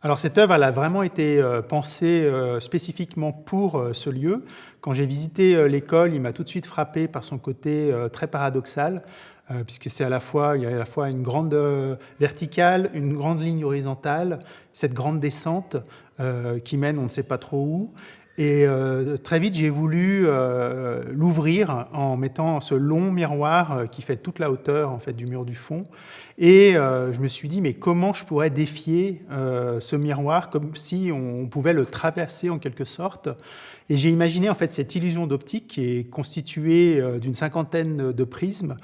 Alors cette œuvre, elle a vraiment été pensée spécifiquement pour ce lieu. Quand j'ai visité l'école, il m'a tout de suite frappé par son côté très paradoxal, puisque il y a à la fois une grande verticale, une grande ligne horizontale, cette grande descente qui mène on ne sait pas trop où. Et très vite, j'ai voulu l'ouvrir en mettant ce long miroir qui fait toute la hauteur en fait, du mur du fond. Et je me suis dit, mais comment je pourrais défier ce miroir comme si on pouvait le traverser en quelque sorte. Et j'ai imaginé en fait cette illusion d'optique qui est constituée d'une cinquantaine de prismes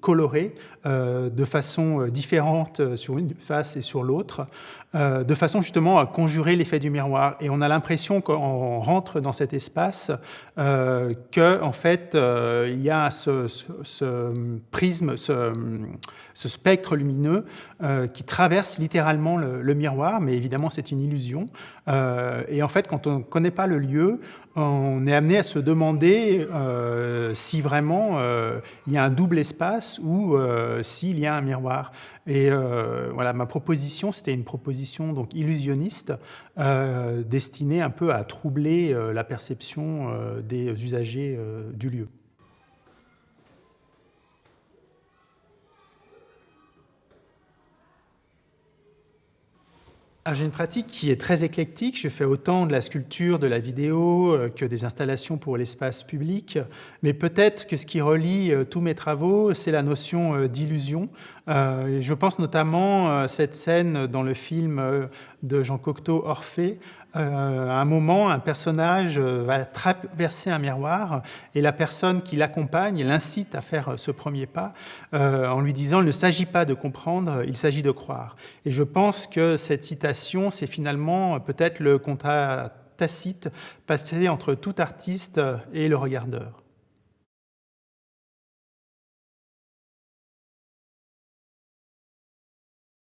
colorés de façon différente sur une face et sur l'autre, de façon justement à conjurer l'effet du miroir. Et on a l'impression qu'on rentre dans cet espace que en fait il y a ce prisme, ce spectre lumineux qui traverse littéralement le miroir, mais évidemment c'est une illusion. Et en fait, quand on ne connaît pas le lieu, on est amené à se demander si vraiment il y a un double espace ou s'il y a un miroir. Et voilà, ma proposition, c'était une proposition donc illusionniste destinée un peu à troubler la perception des usagers du lieu. J'ai une pratique qui est très éclectique. Je fais autant de la sculpture, de la vidéo que des installations pour l'espace public. Mais peut-être que ce qui relie tous mes travaux, c'est la notion d'illusion. Je pense notamment à cette scène dans le film de Jean Cocteau, Orphée. À un moment, un personnage va traverser un miroir et la personne qui l'accompagne l'incite à faire ce premier pas en lui disant « Il ne s'agit pas de comprendre, il s'agit de croire ». Et je pense que cette citation, c'est finalement peut-être le contrat tacite passé entre tout artiste et le regardeur.